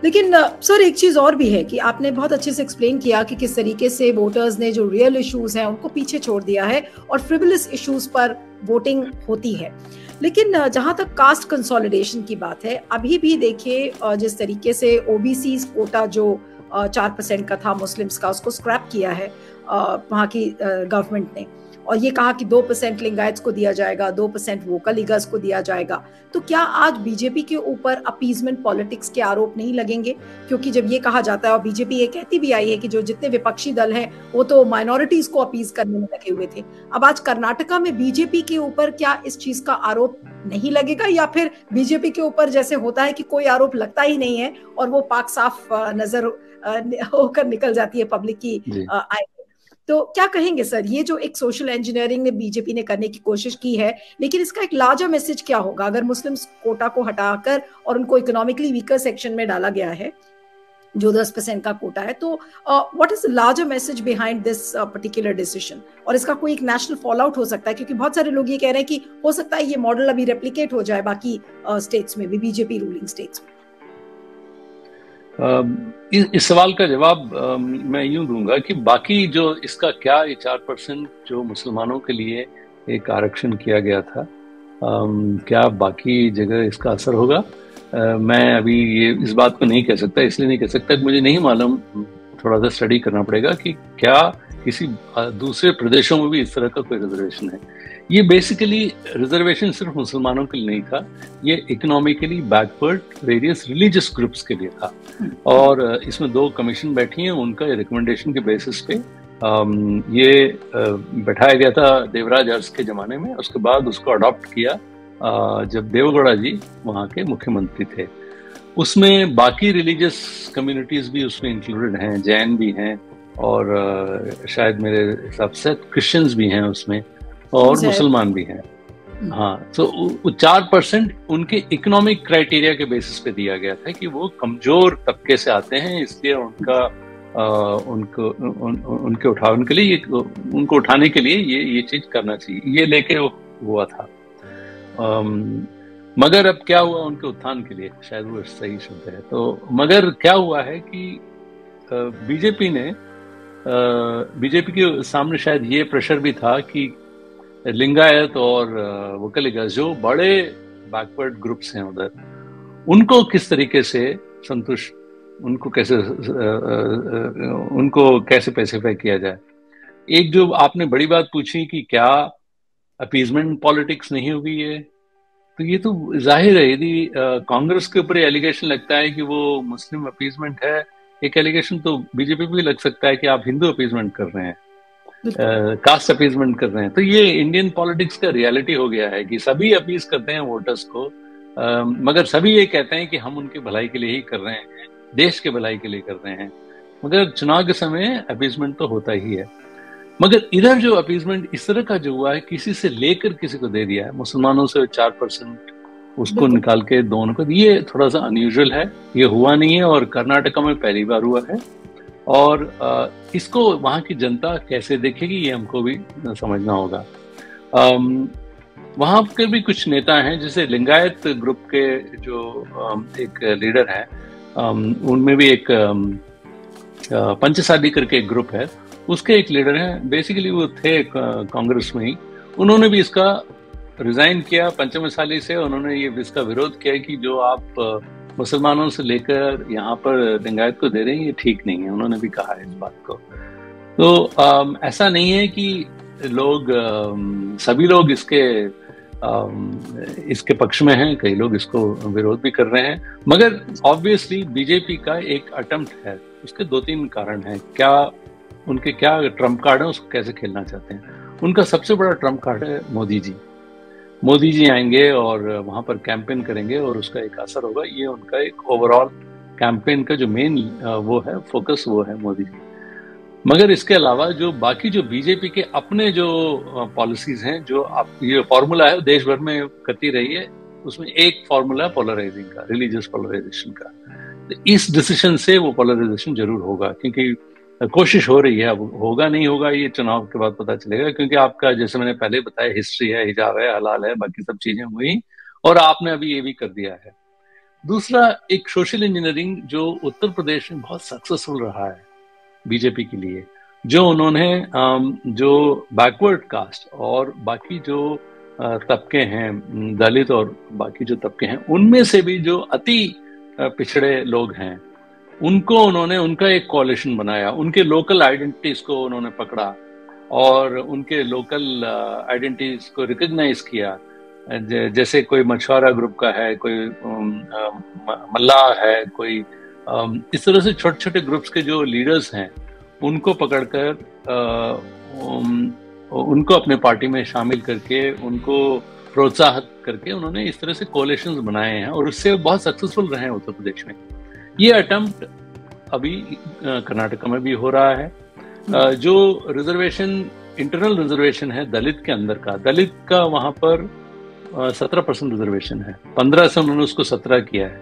लेकिन सर एक चीज और भी है कि आपने बहुत अच्छे से एक्सप्लेन किया कि किस तरीके से वोटर्स ने जो रियल इश्यूज हैं उनको पीछे छोड़ दिया है और फ्रिवलस इश्यूज पर वोटिंग होती है। लेकिन जहां तक कास्ट कंसोलिडेशन की बात है, अभी भी देखिए जिस तरीके से ओबीसी कोटा जो 4% का था मुस्लिम्स का, उसको स्क्रैप किया है वहां की गवर्नमेंट ने, और ये कहा कि 2% लिंगायत को दिया जाएगा, 2% वोकल लीगर्स को दिया जाएगा। तो क्या आज बीजेपी के ऊपर अपीजमेंट पॉलिटिक्स के आरोप नहीं लगेंगे? क्योंकि जब ये कहा जाता है, और बीजेपी ये कहती भी आई है कि जो जितने विपक्षी दल हैं वो तो माइनॉरिटीज को अपीज करने में लगे हुए थे, अब आज कर्नाटका में बीजेपी के ऊपर क्या इस चीज का आरोप नहीं लगेगा, या फिर बीजेपी के ऊपर जैसे होता है कि कोई आरोप लगता ही नहीं है और वो पाक साफ नजर होकर निकल जाती है पब्लिक की आय? तो क्या कहेंगे सर, ये जो एक सोशल इंजीनियरिंग ने बीजेपी ने करने की कोशिश की है, लेकिन इसका एक लार्जर मैसेज क्या होगा अगर मुस्लिम कोटा को हटाकर और उनको इकोनॉमिकली वीकर सेक्शन में डाला गया है जो 10% का कोटा है? तो what is the larger message behind this particular decision? और इसका कोई एक नेशनल फॉल आउट हो सकता है, क्योंकि बहुत सारे लोग ये कह रहे हैं कि हो सकता है ये मॉडल अभी रेप्लिकेट हो जाए बाकी स्टेट्स में भी, बीजेपी रूलिंग स्टेट्स में। इस सवाल का जवाब मैं यूं दूंगा कि बाकी जो इसका क्या ये 4% जो मुसलमानों के लिए एक आरक्षण किया गया था, क्या बाकी जगह इसका असर होगा? मैं अभी ये इस बात को नहीं कह सकता, इसलिए नहीं कह सकता कि मुझे नहीं मालूम, थोड़ा सा स्टडी करना पड़ेगा कि क्या किसी दूसरे प्रदेशों में भी इस तरह का कोई रिजर्वेशन है। ये बेसिकली रिजर्वेशन सिर्फ मुसलमानों के लिए नहीं था, ये economically backward various religious groups के लिए था। और इसमें 2 कमीशन बैठी हैं, उनका रिकमेंडेशन के बेसिस पे ये बैठाया गया था देवराज अरस के ज़माने में। उसके बाद उसको अडॉप्ट किया जब देवेगौड़ा जी वहाँ के मुख्यमंत्री थे। उसमें बाकी रिलीजियस कम्युनिटीज़ भी उसमें इंक्लूडेड हैं, जैन भी हैं और शायद मेरे हिसाब से क्रिश्चियंस भी हैं उसमें, और मुसलमान भी हैं। हाँ, तो 4% उनके इकोनॉमिक क्राइटेरिया के बेसिस पे दिया गया था कि वो कमजोर तबके से आते हैं, इसलिए उनके उठाने के लिए उनको उठाने के लिए ये चीज करना चाहिए, ये लेके हुआ था। मगर अब क्या हुआ उनके उत्थान के लिए, शायद वो सही शब्द है। तो मगर क्या हुआ है कि बीजेपी के सामने शायद ये प्रेशर भी था कि लिंगायत और वोकल लीगर्स जो बड़े बैकवर्ड ग्रुप्स हैं उधर, उनको किस तरीके से संतुष्ट, उनको कैसे पैसिफाई किया जाए। एक जो आपने बड़ी बात पूछी कि क्या अपीजमेंट पॉलिटिक्स नहीं होगी, ये तो जाहिर है। यदि कांग्रेस के ऊपर एलिगेशन लगता है कि वो मुस्लिम अपीजमेंट है, एक एलिगेशन तो बीजेपी भी लग सकता है कि आप हिंदू अपीजमेंट कर रहे हैं, कास्ट अपीजमेंट कर रहे हैं। तो ये इंडियन पॉलिटिक्स का रियलिटी हो गया है कि सभी अपीज करते हैं वोटर्स को, मगर सभी ये कहते हैं कि हम उनकी भलाई के लिए ही कर रहे हैं, देश के भलाई के लिए कर रहे हैं। मगर चुनाव के समय अपीजमेंट तो होता ही है। मगर इधर जो अपीजमेंट इस तरह का जो हुआ है, किसी से लेकर किसी को दे दिया है, मुसलमानों से 4% उसको निकाल के दोनों को, ये थोड़ा सा अनयूजुअल है, ये हुआ नहीं है और कर्नाटका में पहली बार हुआ है। और इसको वहाँ की जनता कैसे देखेगी ये हमको भी समझना होगा। वहाँ के भी कुछ नेता हैं, जैसे लिंगायत ग्रुप के जो एक लीडर है, उनमें भी एक पंचसादी करके एक ग्रुप है, उसके एक लीडर हैं, बेसिकली वो थे कांग्रेस में ही, उन्होंने भी इसका रिजाइन किया पंचमसाली से। उन्होंने ये इसका विरोध किया कि जो आप मुसलमानों से लेकर यहाँ पर लिंगायत को दे रहे हैं ये ठीक नहीं है, उन्होंने भी कहा है इस बात को। तो ऐसा नहीं है कि सभी लोग इसके पक्ष में हैं, कई लोग इसको विरोध भी कर रहे हैं। मगर ऑब्वियसली बीजेपी का एक अटेम्प्ट है, उसके 2-3 कारण हैं। उनके क्या ट्रम्प कार्ड है, उसको कैसे खेलना चाहते हैं। उनका सबसे बड़ा ट्रम्प कार्ड है मोदी जी आएंगे और वहां पर कैंपेन करेंगे और उसका एक असर होगा। ये उनका एक ओवरऑल कैंपेन का जो मेन वो है फोकस, वो है मोदी जी। मगर इसके अलावा जो बाकी जो बीजेपी के अपने जो पॉलिसीज हैं, जो ये फॉर्मूला है देश भर में करती रही है, उसमें एक फॉर्मूला है पोलराइजिंग का, रिलीजियस पोलराइजेशन का। तो इस डिसीजन से वो पोलराइजेशन जरूर होगा, क्योंकि कोशिश हो रही है। अब होगा नहीं होगा ये चुनाव के बाद पता चलेगा, क्योंकि आपका जैसे मैंने पहले बताया हिस्ट्री है, हिजाब है, हलाल है, बाकी सब चीजें हुई और आपने अभी ये भी कर दिया है। दूसरा एक सोशल इंजीनियरिंग जो उत्तर प्रदेश में बहुत सक्सेसफुल रहा है बीजेपी के लिए, जो उन्होंने जो बैकवर्ड कास्ट और बाकी जो तबके हैं, दलित और बाकी जो तबके हैं, उनमें से भी जो अति पिछड़े लोग हैं, उनको उन्होंने उनका एक कोalition बनाया, उनके लोकल आइडेंटिटीज को उन्होंने पकड़ा और उनके लोकल आइडेंटिटीज को रिकॉग्नाइज किया। जैसे कोई मछुआरा ग्रुप का है, कोई मल्लाह है, कोई इस तरह से छोटे छोटे ग्रुप्स के जो लीडर्स हैं उनको पकड़कर उनको अपने पार्टी में शामिल करके उनको प्रोत्साहित करके उन्होंने इस तरह से कोalitions बनाए हैं और उससे बहुत सक्सेसफुल रहे हैं उत्तर प्रदेश में। ये अटेम्प्ट अभी कर्नाटका में भी हो रहा है। जो रिजर्वेशन, इंटरनल रिजर्वेशन है दलित के अंदर का, दलित का वहां पर 17% रिजर्वेशन है, 15 से उन्होंने उसको 17 किया है।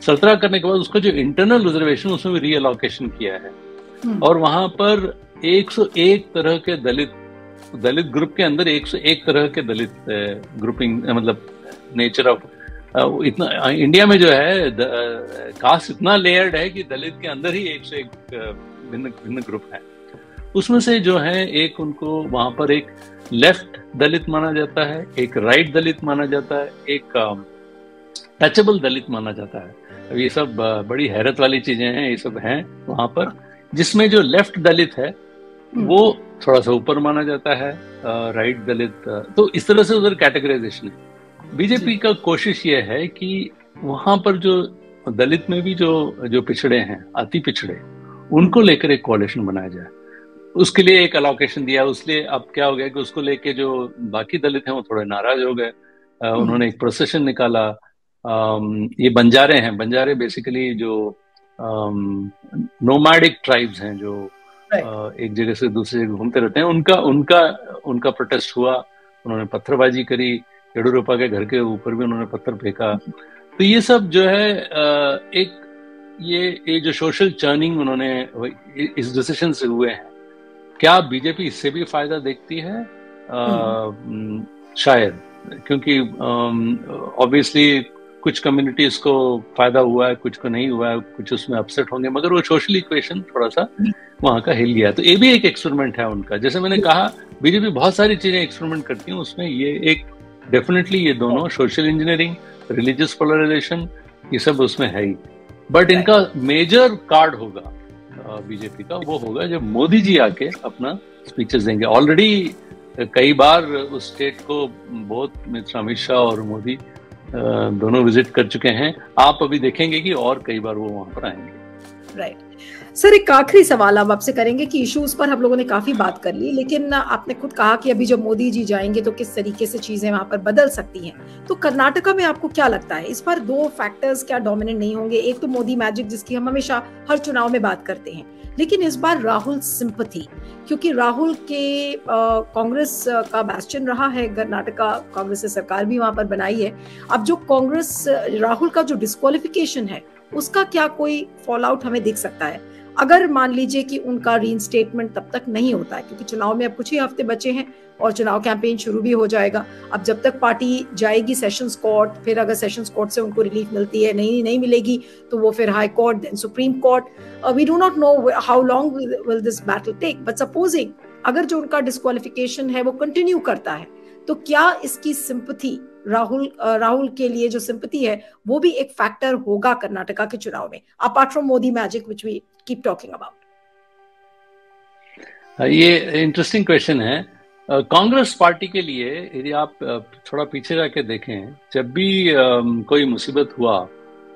17 करने के बाद उसका जो इंटरनल रिजर्वेशन उसमें भी रीअलोकेशन किया है और वहां पर 101 तरह के दलित ग्रुप के अंदर 101 तरह के दलित ग्रुपिंग, मतलब नेचर ऑफ इतना इंडिया में जो है कास्ट इतना लेयर्ड है कि दलित के अंदर ही 101 भिन्न ग्रुप है। उसमें से जो है एक उनको वहां पर एक लेफ्ट दलित माना जाता है, एक राइट दलित माना जाता है, एक टचेबल दलित माना जाता है। अब ये सब बड़ी हैरत वाली चीजें हैं, ये सब हैं वहां पर, जिसमें जो लेफ्ट दलित है वो थोड़ा सा ऊपर माना जाता है, राइट दलित, तो इस तरह से उधर कैटेगराइजेशन है। बीजेपी का कोशिश ये है कि वहां पर जो दलित में भी जो पिछड़े हैं, अति पिछड़े, उनको लेकर एक कोalition बनाया जाए। उसके लिए एक अलोकेशन दिया, उसलिए अब क्या हो गया कि उसको लेके जो बाकी दलित हैं वो थोड़े नाराज हो गए। उन्होंने एक प्रोसेशन निकाला। ये बंजारे हैं, बंजारे बेसिकली जो नोमैडिक ट्राइब्स हैं, जो एक जगह से दूसरी जगह घूमते रहते हैं, उनका प्रोटेस्ट हुआ। उन्होंने पत्थरबाजी करी, येडियुरप्पा के घर के ऊपर भी उन्होंने पत्थर फेंका। तो ये सब जो है एक ये जो सोशल चर्निंग उन्होंने इस डिसीजन से हुए हैं, क्या बीजेपी इससे भी फायदा देखती है? शायद, क्योंकि ऑब्वियसली कुछ कम्युनिटीज को फायदा हुआ है, कुछ को नहीं हुआ है, कुछ उसमें अपसेट होंगे, मगर वो सोशल इक्वेशन थोड़ा सा वहां का हिल गया। तो ये भी एक एक्सपेरिमेंट है उनका। जैसे मैंने कहा, बीजेपी बहुत सारी चीजें एक्सपेरिमेंट करती है, उसमें ये एक डेफिनेटली, ये दोनों सोशल इंजीनियरिंग, रिलीजियस पोलराइजेशन, ये सब उसमें है ही। बट इनका मेजर कार्ड होगा बीजेपी का, वो होगा जब मोदी जी आके अपना स्पीचेस देंगे। ऑलरेडी कई बार उस स्टेट को बहुत मिस्टर अमित शाह और मोदी दोनों विजिट कर चुके हैं। आप अभी देखेंगे कि और कई बार वो वहां पर आएंगे। राइट सर, एक आखिरी सवाल हम आपसे करेंगे कि इश्यूज पर हम लोगों ने काफी बात कर ली, लेकिन आपने खुद कहा कि अभी जब मोदी जी जाएंगे तो किस तरीके से चीजें वहां पर बदल सकती हैं। तो कर्नाटका में आपको क्या लगता है, इस पर दो फैक्टर्स क्या डोमिनेंट नहीं होंगे? एक तो मोदी मैजिक, जिसकी हम हमेशा हर चुनाव में बात करते हैं, लेकिन इस बार राहुल सिंपैथी, क्योंकि राहुल के कांग्रेस का बैस्टियन रहा है कर्नाटका, कांग्रेस ने सरकार भी वहां पर बनाई है। अब जो कांग्रेस, राहुल का जो डिस्क्वालिफिकेशन है, उसका क्या कोई फॉल आउट हमें दिख सकता है अगर मान लीजिए कि उनका रीइंस्टेटमेंट तब तक नहीं होता है? क्योंकि चुनाव में अब कुछ ही हफ्ते बचे हैं और चुनाव कैंपेन शुरू भी हो जाएगा। अब जब तक पार्टी जाएगी सेशंस कोर्ट, फिर अगर सेशंस कोर्ट से उनको रिलीफ मिलती है, नहीं मिलेगी, तो वो फिर high court, then supreme court. We do not know how long will this battle take, but supposing अगर जो उनका डिस्क्वालिफिकेशन है वो कंटिन्यू करता है, तो क्या इसकी सिंपैथी, राहुल के लिए जो सिंपैथी है, वो भी एक फैक्टर होगा कर्नाटका के चुनाव में, apart from Modi magic which we keep talking about? ये इंटरेस्टिंग क्वेश्चन है। कांग्रेस पार्टी के लिए यदि आप थोड़ा पीछे जाके देखें, जब भी कोई मुसीबत हुआ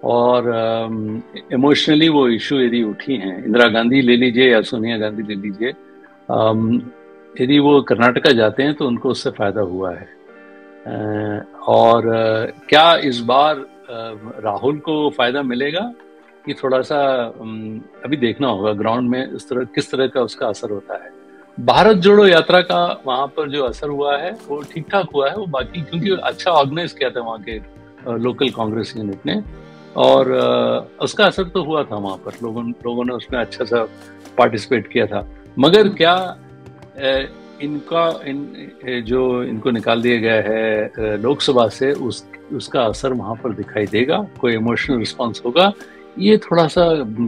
और इमोशनली वो इशू यदि उठी हैं, इंदिरा गांधी ले लीजिए या सोनिया गांधी ले लीजिए, यदि वो कर्नाटका जाते हैं तो उनको उससे फायदा हुआ है। और क्या इस बार राहुल को फायदा मिलेगा, ये थोड़ा सा अभी देखना होगा ग्राउंड में किस तरह का उसका असर होता है। भारत जोड़ो यात्रा का वहां पर जो असर हुआ है वो ठीक ठाक हुआ है, वो बाकी क्योंकि अच्छा ऑर्गेनाइज किया था वहाँ के लोकल कांग्रेस यूनिट ने, और उसका असर तो हुआ था वहां पर, लोगों ने उसमें अच्छा सा पार्टिसिपेट किया था। मगर क्या इनको निकाल दिया गया है लोकसभा से, उसका असर वहाँ पर दिखाई देगा, कोई इमोशनल रिस्पॉन्स होगा, ये थोड़ा सा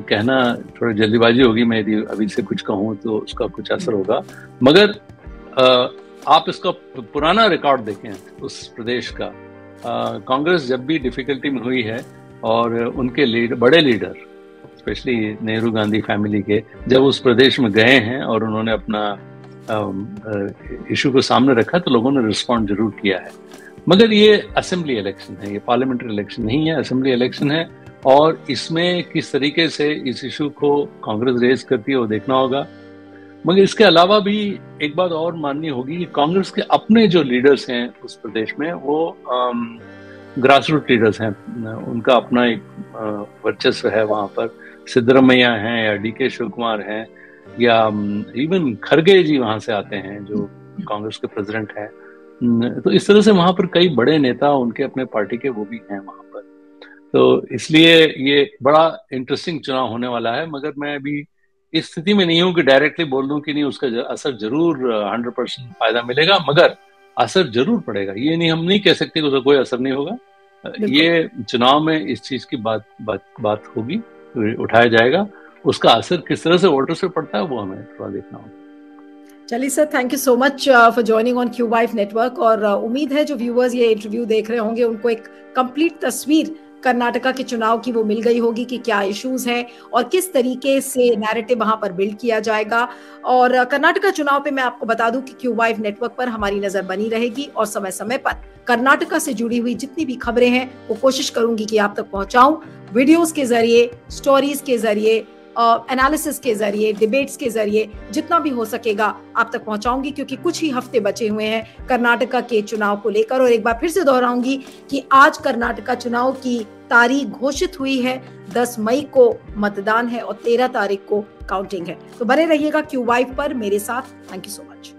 कहना थोड़ा जल्दीबाजी होगी। मैं यदि अभी से कुछ कहूँ तो उसका कुछ असर होगा, मगर आप इसका पुराना रिकॉर्ड देखें उस प्रदेश का। कांग्रेस जब भी डिफिकल्टी में हुई है और उनके बड़े leader specially Nehru Gandhi family के जब उस प्रदेश में गए हैं और उन्होंने अपना इशू को सामने रखा तो लोगों ने रिस्पॉन्ड जरूर किया है। मगर ये असेंबली इलेक्शन है, ये पार्लियामेंट्री इलेक्शन नहीं है, असेंबली इलेक्शन है, और इसमें किस तरीके से इस इशू को कांग्रेस रेज करती है वो देखना होगा। मगर इसके अलावा भी एक बात और माननी होगी कि कांग्रेस के अपने जो लीडर्स हैं उस प्रदेश में वो ग्रास रूट लीडर्स हैं, उनका अपना एक वर्चस्व है वहां पर। सिद्धरमैया हैं या DK शिव कुमार हैं या इवन खरगे जी वहां से आते हैं जो कांग्रेस के प्रेसिडेंट हैं। तो इस तरह से वहां पर कई बड़े नेता उनके अपने पार्टी के वो भी हैं वहां पर। तो इसलिए ये बड़ा इंटरेस्टिंग चुनाव होने वाला है। मगर मैं अभी इस स्थिति में नहीं हूं कि डायरेक्टली बोल दूं कि नहीं उसका असर जरूर 100% फायदा मिलेगा, मगर असर जरूर पड़ेगा। ये नहीं, हम नहीं कह सकते कि उसका कोई असर नहीं होगा। ये चुनाव में इस चीज की बात होगी, उठाया जाएगा। उसका असर किस तरह से वोटर्स पे पड़ता है वो हमें थोड़ा देखना होगा। चलिए sir, thank you so much for joining on Q wife network. और उम्मीद है जो व्यूअर्स ये इंटरव्यू देख रहे होंगे उनको एक कंप्लीट तस्वीर कर्नाटका के चुनाव की वो मिल गई होगी कि क्या इश्यूज हैं और किस तरीके से नैरेटिव वहां पर बिल्ड किया जाएगा। और कर्नाटका चुनाव पे मैं आपको बता दूं कि क्यू वाइफ नेटवर्क पर हमारी नजर बनी रहेगी और समय समय पर कर्नाटका से जुड़ी हुई जितनी भी खबरें हैं वो कोशिश करूंगी कि आप तक पहुंचाऊं, वीडियोस के जरिए, स्टोरीज के जरिए, एनालिसिस के जरिए, डिबेट्स के जरिए, जितना भी हो सकेगा आप तक पहुंचाऊंगी, क्योंकि कुछ ही हफ्ते बचे हुए हैं कर्नाटका के चुनाव को लेकर। और एक बार फिर से दोहराऊंगी कि आज कर्नाटका चुनाव की तारीख घोषित हुई है, 10 मई को मतदान है और 13 तारीख को काउंटिंग है। तो बने रहिएगा क्यू वाइफ पर मेरे साथ। Thank you so much.